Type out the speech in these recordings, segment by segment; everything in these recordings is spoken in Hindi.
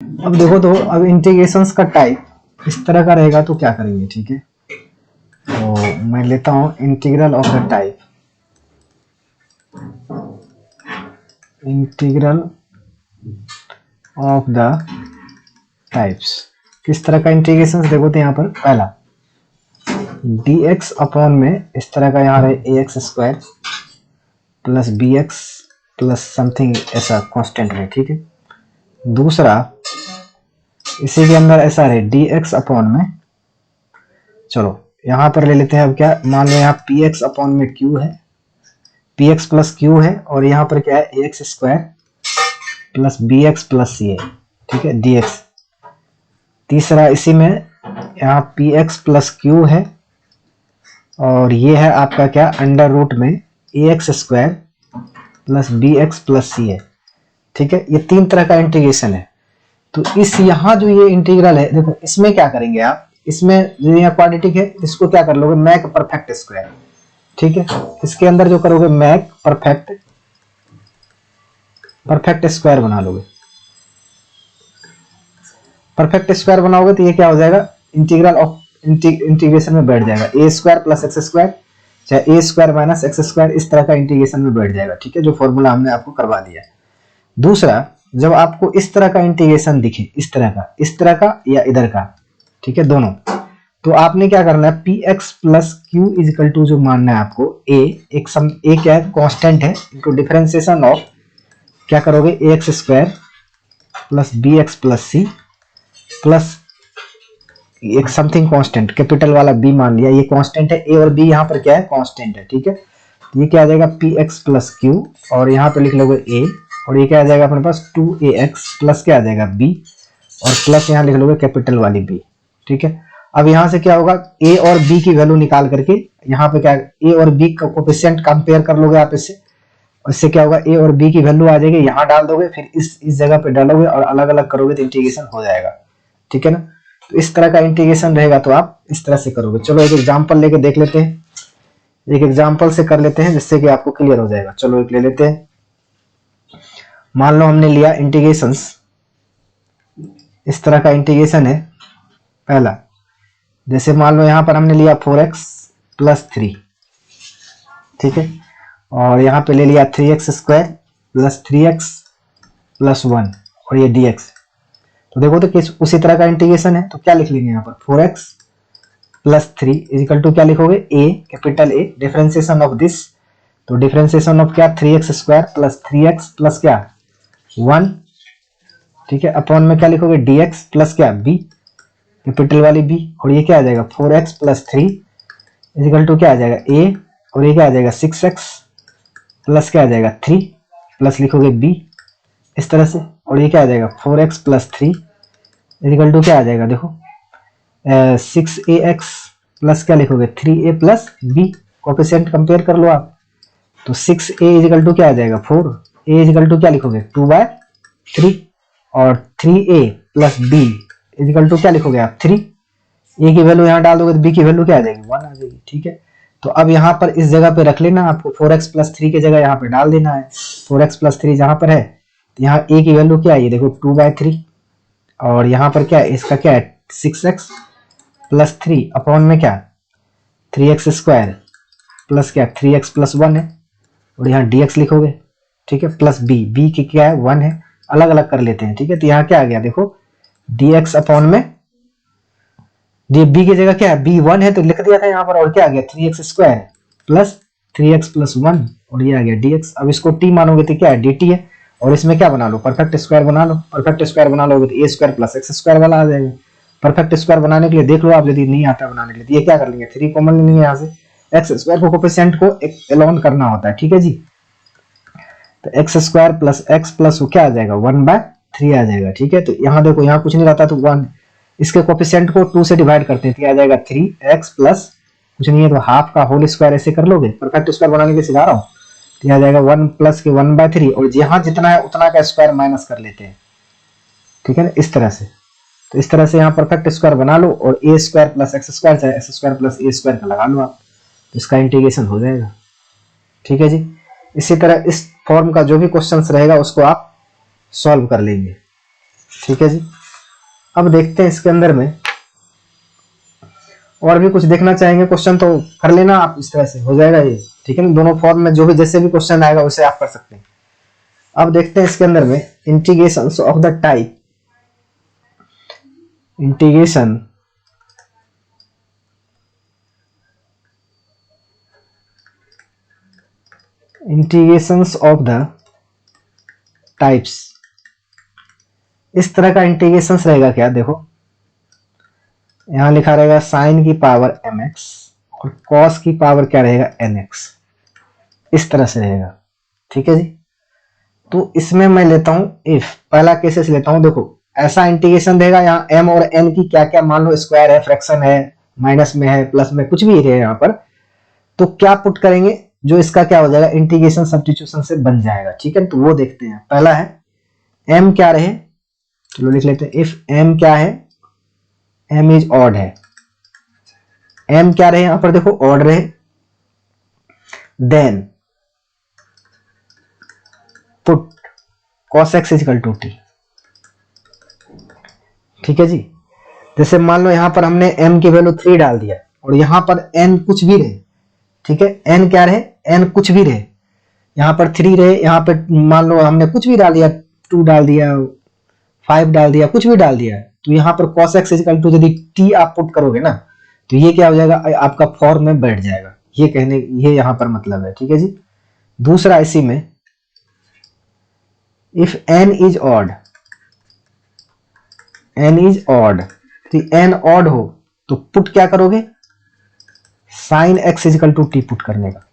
अब देखो तो अब इंटीग्रेशंस का टाइप इस तरह का रहेगा तो क्या करेंगे, ठीक है। तो मैं लेता हूं integral of the type, integral of the types. किस तरह का इंटीग्रेशन देखो तो यहाँ पर पहला dx अपॉन में इस तरह का यहाँ रहे ax square plus bx plus something ऐसा कांस्टेंट है, ठीक है। दूसरा इसी के अंदर ऐसा रहे dx अपॉन में, चलो यहाँ पर ले लेते हैं अब क्या, मान लो यहाँ px अपॉन में q है, px प्लस q है, और यहाँ पर क्या है ax square plus bx plus c है, ठीक है, dx। तीसरा इसी में यहाँ px प्लस q है, और ये है आपका क्या अंडर रूट में ax square plus bx plus c है, ठीक है। ये तीन तरह का इंटीग्रेशन है। तो इस यहाँ जो ये इंटीग्रल है देखो, इसमें क्या करेंगे आप, इसमें जो यहाँ क्वाड्रेटिक है इसको क्या कर लोगे मैक परफेक्ट स्क्वायर, ठीक है। इसके अंदर जो करोगे मैक परफेक्ट स्क्वायर बना लोगे। परफेक्ट स्क्वायर बनाओगे तो ये क्या हो जाएगा, इंटीग्रल ऑफ इंटीग्रेशन में बैठ जाएगा, ए स्क्वायर प्लस एक्स स्क्वायर चाहे ए स्क्वायर माइनस एक्स स्क्वायर, इस तरह का इंटीग्रेशन में बैठ जाएगा, ठीक है, जो फॉर्मूला हमने आपको करवा दिया। दूसरा, जब आपको इस तरह का इंटीग्रेशन दिखे, इस तरह का या इधर का, ठीक है, दोनों, तो आपने क्या करना है, P X plus Q is equal to जो मानना है आपको ए क्या है कांस्टेंट है, इनको डिफरेंशिएशन ऑफ क्या करोगे A X square plus B X plus C plus एक समथिंग कांस्टेंट कैपिटल वाला बी मान लिया, ये कांस्टेंट है, ए और बी यहाँ पर क्या है कांस्टेंट है, ठीक है। ये क्या आ जाएगा पी एक्स प्लस क्यू, और यहाँ पे लिख लोगे ए, और ये क्या आ जाएगा अपने पास 2ax प्लस क्या आ जाएगा b, और प्लस यहाँ लिख लोगे कैपिटल वाली b, ठीक है। अब यहाँ से क्या होगा, a और b की वैल्यू निकाल करके यहाँ पे क्या a और b का कोफिशिएंट कंपेयर कर लोगे आप इससे, और इससे क्या होगा a और b की वैल्यू आ जाएगी, यहाँ डाल दोगे, फिर इस जगह पे डालोगे और अलग अलग करोगे तो इंटीग्रेशन हो जाएगा, ठीक है ना। तो इस तरह का इंटीग्रेशन रहेगा तो आप इस तरह से करोगे। चलो एक एग्जाम्पल लेके देख लेते हैं, एक एग्जाम्पल से कर लेते हैं जिससे कि आपको क्लियर हो जाएगा। चलो एक ले लेते हैं, मान लो हमने लिया इंटीग्रेशंस, इस तरह का इंटीग्रेशन है पहला, जैसे मान लो यहाँ पर हमने लिया 4x प्लस 3, ठीक है, और यहाँ पे ले लिया 3x square plus 3x plus 1, और ये dx। तो देखो तो किस उसी तरह का इंटीग्रेशन है, तो क्या लिख लेंगे यहाँ पर 4x प्लस 3 इजिकल टू क्या लिखोगे a capital A differentiation of this, तो डिफरेंशिएशन ऑफ क्या 3x square plus 3x plus क्या 1, ठीक है, अपॉन में क्या लिखोगे dx प्लस क्या b कैपिटल वाली b, और ये क्या आ जाएगा 4x प्लस 3 इजिकल टू क्या आ जाएगा a, और ये क्या आ जाएगा 6x प्लस क्या आ जाएगा 3 प्लस लिखोगे b इस तरह से, और ये क्या आ जाएगा 4x प्लस 3 इजिकल टू क्या आ जाएगा देखो 6ax प्लस क्या लिखोगे 3a plus b, coefficient compare कर लो आप, तो 6a इजिकल टू क्या आ जाएगा 4, a इजिकल टू क्या लिखोगे 2/3, और 3a plus b is equal to क्या लिखोगे आप 3, a की वैल्यू यहाँ डाल दोगे तो b की वैल्यू क्या आ जाएगी 1 आ जाएगी, ठीक है। तो अब यहाँ पर इस जगह पे रख लेना आपको, 4x प्लस 3 की जगह यहाँ पे डाल देना है, 4x प्लस 3 जहाँ पर है तो यहाँ a की वैल्यू क्या है देखो 2/3, और यहाँ पर क्या है इसका क्या है 6x प्लस 3 अपॉन में क्या 3x स्क्वायर प्लस क्या 3x प्लस 1 है, और यहाँ dx लिखोगे, ठीक है, प्लस b की क्या है 1 है, अलग अलग कर लेते हैं, ठीक है। तो यहाँ क्या आ गया देखो dx अपॉन में b की जगह क्या है b1 है तो लिख दिया था यहाँ पर, और क्या आ गया 3x square plus 3x plus 1, और ये आ गया dx। अब इसको t मानोगे तो क्या है dt है, और इसमें क्या बना लो परफेक्ट स्क्वायर बना लो, परफेक्ट स्क्वायर बना लोगे तो a square plus x square वाला आ जाएगा। परफेक्ट स्क्वायर बनाने के लिए देख लो आप, यदि नहीं आता बनाने के लिए तो ये क्या कर लेंगे 3 कॉमन ले लेंगे यहाँ से, एक्स स्क्वायर को कोफिशिएंट को एलोन करना होता है, ठीक है जी। तो x square plus x plus क्या आ जाएगा 1/3 आ जाएगा, ठीक है। तो यहाँ देखो यहाँ कुछ नहीं रहता तो 1, इसके कोफिशिएंट को 2 से डिवाइड करते हैं तो आ जाएगा 3x प्लस कुछ नहीं है तो हाफ का होल स्क्वायर ऐसे कर लोगे, परफेक्ट स्क्वायर बनाने के लिए सिखा रहा हूँ, तो आ जाएगा 1 प्लस के 1/3, और यहाँ जितना है उतना का स्क्वायर माइनस कर लेते हैं, ठीक है ना, इस तरह से। तो इस तरह से यहाँ परफेक्ट स्क्वायर बना लो, और a square plus X square चाहे X square plus a square का लगा लो आप, तो इसका इंटीग्रेशन हो जाएगा, ठीक है जी। इसी तरह इस फॉर्म का जो भी क्वेश्चन रहेगा उसको आप सॉल्व कर लेंगे। ठीक है जी। अब देखते हैं इसके अंदर में और भी कुछ देखना चाहेंगे क्वेश्चन तो कर लेना आप, इस तरह से हो जाएगा ये, ठीक है ना। दोनों फॉर्म में जो भी जैसे भी क्वेश्चन आएगा उसे आप कर सकते हैं। अब देखते हैं इसके अंदर में integration of the type integrations of the types. इस तरह का इंटीग्रेशंस रहेगा क्या, देखो यहां लिखा रहेगा साइन की पावर mx और कॉस की पावर क्या रहेगा nx, इस तरह से रहेगा, ठीक है जी। तो इसमें मैं लेता हूं इफ, पहला केसेस लेता हूं। देखो ऐसा इंटीग्रेशन देगा, यहाँ m और n की क्या क्या, मान लो स्क्वायर है, फ्रैक्शन है, माइनस में है, प्लस में, कुछ भी है यहाँ पर, तो क्या पुट करेंगे, जो इसका क्या हो जाएगा इंटीग्रेशन सब्स्टिट्यूशन से बन जाएगा, ठीक है। तो वो देखते हैं। पहला है m क्या रहे, चलो लिख लेते हैं, इफ m क्या है, m इज ऑड है, m क्या रहे यहां पर, देखो ऑड रहे, then put cos x equal to t, ठीक है जी। जैसे मान लो यहां पर हमने m की वैल्यू 3 डाल दिया और यहां पर n कुछ भी रहे, ठीक है, n क्या रहे, n कुछ भी रहे, यहाँ पर 3 रहे, यहाँ पे मान लो हमने कुछ भी डाल दिया, 2 डाल दिया, 5 डाल दिया, कुछ भी डाल दिया, तो यहाँ पर cos x इक्वल टू यदि t आप पुट करोगे ना, तो ये क्या हो जाएगा, आपका फॉर्म में बैठ जाएगा, ये कहने, ये यहाँ पर मतलब है, ठीक है जी। दूसरा इसी में इफ n इज ऑड, तो n ऑड हो तो पुट क्या करोगे, sine x equal to t put करने का।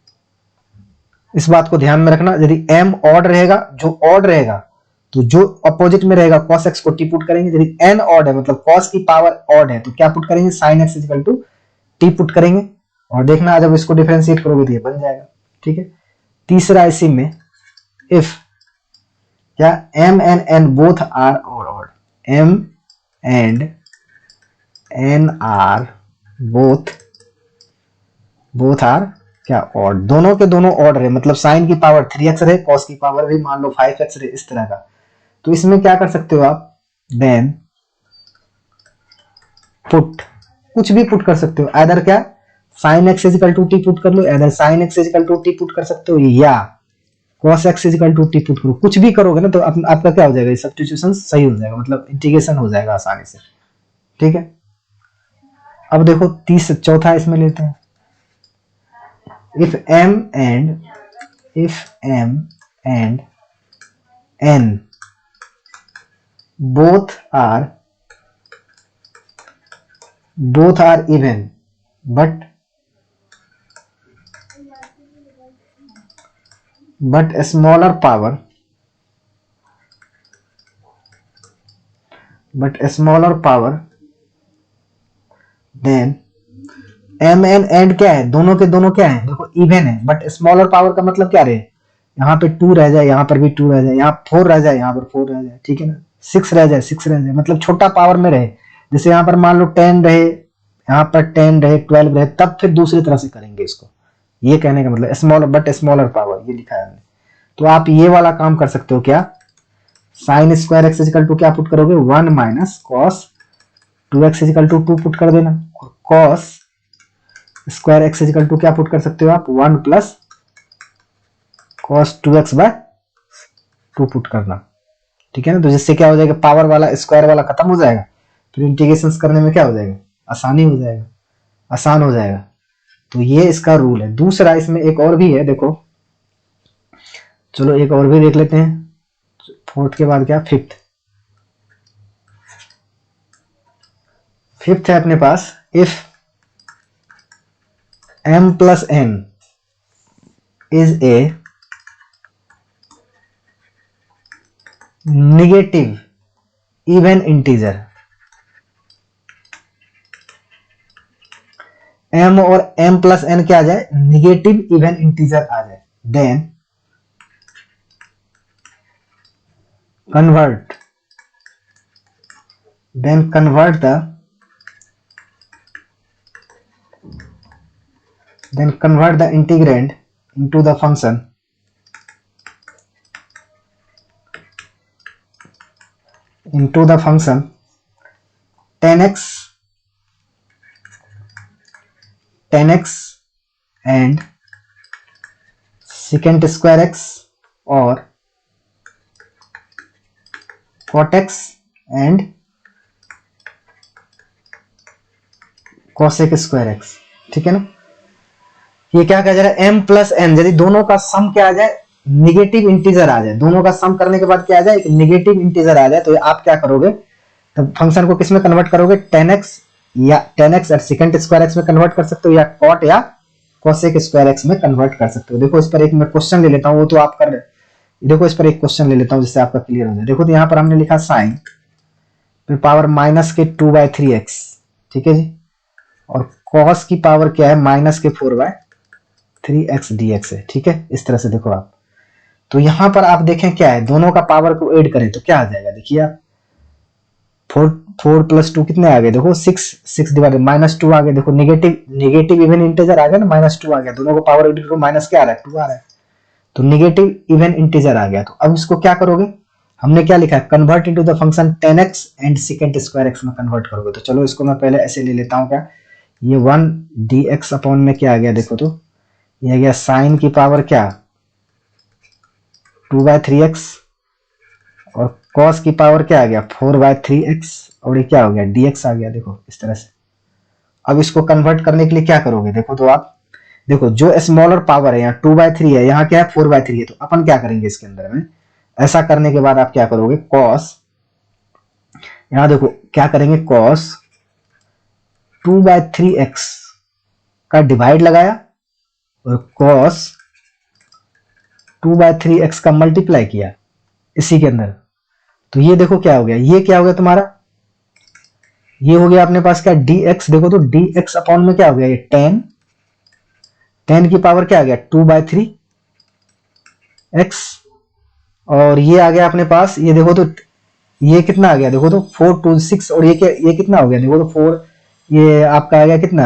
इस बात को ध्यान में रखना, यदि m ऑड रहेगा, जो ऑड रहेगा, तो जो अपोजिट में रहेगा cos x को t पुट करेंगे, यदि n ऑड है मतलब cos की पावर ऑड है, तो क्या पुट करेंगे, sin x equal to t put करेंगे। और देखना जब इसको डिफरेंशिएट करोगे तो ये बन जाएगा, ठीक है। तीसरा इसी में इफ क्या m and n both are odd, m and n are both are क्या ऑड, दोनों के दोनों ऑड रहे, मतलब साइन की पावर 3x रहे, कॉस की पावर भी मान लो 5x रहे, इस तरह का। तो इसमें क्या कर सकते हो आप, देन पुट, कुछ भी पुट कर सकते हो, इधर क्या sine x equal to T put कर लो, इधर sine x equal to T put कर सकते हो, या cos x equal to T put करो, कुछ भी करोगे ना तो आपका क्या हो जाएगा, सब्स्टिट्यूशन सही हो जाएगा, मतलब इंटीग्रेशन हो जाएगा आसानी से, ठीक है। अब देखो चौथा इसमें लेते हैं, if m and n both are even but a smaller power, then m N and क्या है, दोनों के दोनों क्या है, देखो इवन है, बट स्मॉलर पावर का मतलब क्या रहे, यहाँ पे 2 रह जाए, यहाँ पर भी 2 रह जाए, यहाँ 4 रह जाए, यहाँ पर 4 रह जाए, ठीक है ना, 6 रह जाए, 6 रह जाए, मतलब छोटा पावर में रहे। जैसे यहाँ पर मान लो 10 रहे, यहाँ पर 10 रहे, 12 रहे, तब फिर दूसरी तरह से करेंगे इसको, ये कहने का मतलब स्मॉलर बट स्मॉलर पावर, ये लिखा है हमने। तो आप ये वाला काम कर सकते हो, क्या sine square X equal to क्या पुट करोगे, 1 minus cos 2x equal to 2 put कर देना, और cos square X equal to क्या पुट कर सकते हो आप, 1 plus cos 2x bye 2 put करना, ठीक है ना। तो जिससे क्या हो जाएगा, पावर वाला स्क्वायर वाला खत्म हो जाएगा, फिर इंटीग्रेशन करने में क्या हो जाएगा, आसानी हो जाएगा, आसान हो जाएगा। तो ये इसका रूल है। दूसरा इसमें एक और भी है, देखो चलो एक और भी देख लेते हैं, फोर्थ के बाद क्या, फिफ्थ है अपने पास, if m plus n is a negative even integer, m और m प्लस n क्या आ जाए, नेगेटिव इवन इंटीजर आ जाए, then convert the integrand into the into the function 10x and secant square x और cot x and cosec square x। ठीक है ना। ये क्या कहा जा रहा है, m प्लस n, यदि दोनों का सम क्या आ जाए, निगेटिव इंटीजर आ जाए, दोनों का सम करने के बाद क्या आ जाए, एक निगेटिव इंटीजर आ जाए, तो आप क्या करोगे, तो फंक्शन को किस में कन्वर्ट करोगे, 10x या 10x और सेकंड स्क्वायर x में कन्वर्ट कर सकते हो, या cot या cosec स्क्वायर x में कन्वर्ट कर सकते हो। देखो इस पर एक मैं क्वेश्चन ले लेता हूं, वो तो आप कर रहे, देखो इस पर एक क्वेश्चन ले लेता हूं जिससे आपका क्लियर हो जाए। देखो तो यहाँ पर हमने लिखा साइन फिर पावर माइनस के 2/3x, ठीक है जी, और cos की पावर क्या है, माइनस के 4/3x dx है। ठीक है, इस तरह से देखो आप, तो यहां पर आप देखें क्या है, दोनों का पावर को ऐड करें तो क्या आ जाएगा, देखिए आप 4 प्लस 2 कितने आ गए, देखो 6 डिवाइडेड -2 आ गए, देखो नेगेटिव इवन इंटीजर आ गया ना, -2 आ गया, दोनों को पावर ऐड करो, माइनस क्या आ रहा है, 2 आ रहा है, तो नेगेटिव इवन इंटीजर आ गया। तो अब इसको क्या करोगे, हमने क्या लिखा है, convert into the function 10x and second square x में कन्वर्ट करोगे। तो चलो इसको मैं पहले ऐसे ले लेता हूं, क्या ये 1 dx अपॉन में क्या आ गया, देखो तो ये आ गया साइन की पावर क्या 2/3x और cos की पावर क्या आ गया 4/3x और ये क्या हो गया dx आ गया। देखो इस तरह से, अब इसको कन्वर्ट करने के लिए क्या करोगे, देखो तो आप देखो जो स्मॉलर पावर है यहाँ 2/3 है, यहाँ क्या है 4/3 है, तो अपन क्या करेंगे इसके अंदर में, ऐसा करने के बाद आप क्या करोगे, cos, यहाँ देखो क्या करेंगे, cos 2/3x का डिवाइड लगाया और cos 2/3x का मल्टीप्लाई किया इसी के अंदर, तो ये देखो क्या हो गया, ये क्या हो गया तुम्हारा, ये हो गया अपने पास क्या dx, देखो तो dx अपॉन में क्या हो गया, ये 10 की पावर क्या आ गया 2/3x और ये आ गया अपने पास, ये देखो तो ये कितना आ गया, देखो तो 4 2 6 और ये कितना हो गया, देखो तो 4, ये आपका आ गया कितना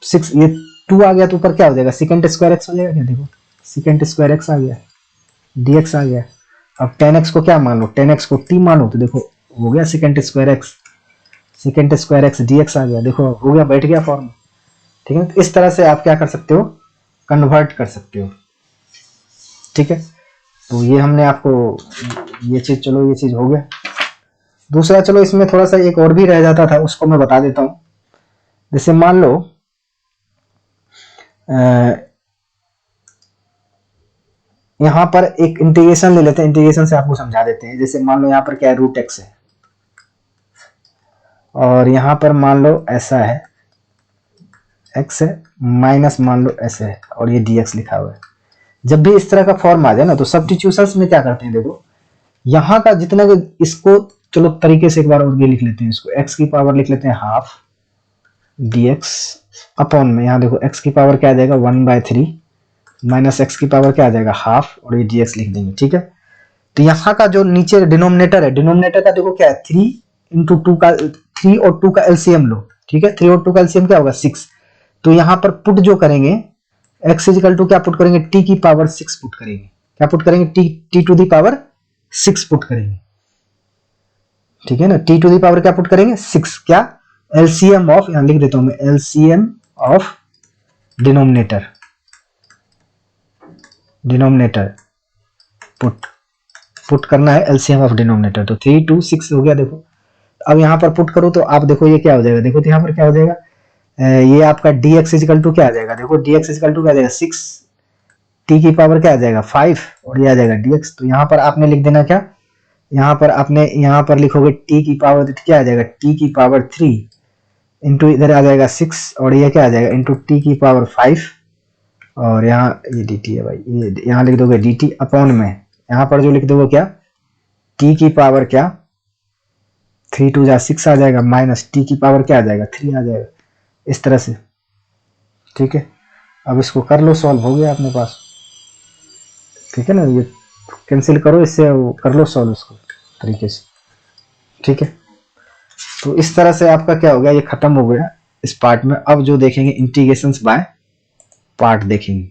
6, ये 2 आ गया, तो ऊपर क्या हो जाएगा सेकंड स्क्वायर x हो जाएगा, क्या देखो सेकंड स्क्वायर x आ गया, dx आ गया। अब 10x को क्या मान लो, 10x को t मान लो, तो देखो हो गया सेकंड स्क्वायर x dx आ गया, देखो हो गया, बैठ गया फॉर्म। ठीक है, तो इस तरह से आप क्या कर सकते हो, कन्वर्ट कर सकते हो। ठीक है, तो ये हमने आपको ये चीज, चलो ये चीज हो गया। दूसरा चलो इसमें थोड़ा सा एक और भी रह जाता था, उसको मैं बता देता हूं। जैसे मान लो यहां पर एक इंटीग्रेशन ले लेते हैं, इंटीग्रेशन से आपको समझा देते हैं। जैसे मान लो यहां पर क्या है, √x है और यहां पर मान लो ऐसा है x है माइनस मान लो ऐसे है और ये dx लिखा हुआ है। जब भी इस तरह का फॉर्म आ जाए ना, तो सब्स्टिट्यूशंस में क्या करते हैं, देखो यहाँ का जितना भी, इसको चलो तरीके से एक बार और ये लिख लेते हैं, इसको x की पावर लिख लेते हैं हाफ dx अपॉन में, यहाँ देखो x की पावर क्या आ जाएगा 1/3 माइनस x की पावर क्या आ जाएगा हाफ और ये dx लिख देंगे। ठीक है, तो यहाँ का जो नीचे डिनोमिनेटर है, डिनोमिनेटर का देखो क्या है 3 और 2 का एलसीएम लो। ठीक है, 3 और 2 का एलसीएम क्या होगा 6, तो यहाँ पर पुट जो करेंगे x इजिकल टू क्या पुट करेंगे, t की पावर 6 पुट करेंगे, क्या पुट करेंगे t to the power 6 put करेंगे। ठीक है ना, t टू दी पावर क्या पुट करेंगे 6, क्या एलसीएम ऑफ, यहां लिख देता हूं मैं, एलसीएम ऑफ डिनोमिनेटर पुट करना है एलसीएम ऑफ डिनोमिनेटर, तो 3 2 6 हो गया। देखो अब यहां पर पुट करो तो आप देखो ये क्या हो जाएगा, देखो तो यहां पर क्या हो जाएगा, ये आपका dx इजिकल टू क्या आ जाएगा, देखो dx इजिकल टू क्या आ जाएगा 6, t की पावर क्या आ जाएगा 5 और ये आ जाएगा dx। तो यहाँ पर आपने लिख देना क्या, यहाँ पर आपने यहाँ पर लिखोगे t की पावर क्या आ जाएगा t की पावर 3 इंटू इधर आ जाएगा 6 और ये क्या आ जाएगा इंटू t की पावर 5 और यहाँ ये dt है भाई, ये यहाँ लिख दोगे dt अपॉन में, यहाँ पर जो लिख दोगे क्या t की पावर क्या 3 2 जा 6 आ जाएगा माइनस t की पावर क्या आ जाएगा 3 आ जाएगा, इस तरह से। ठीक है, अब इसको कर लो सॉल्व, हो गया अपने पास। ठीक है ना, ये कैंसिल करो इससे, कर लो सॉल्व इसको तरीके से। ठीक है, तो इस तरह से आपका क्या हो गया, ये खत्म हो गया इस पार्ट में। अब जो देखेंगे इंटीग्रेशंस बाय पार्ट देखेंगे।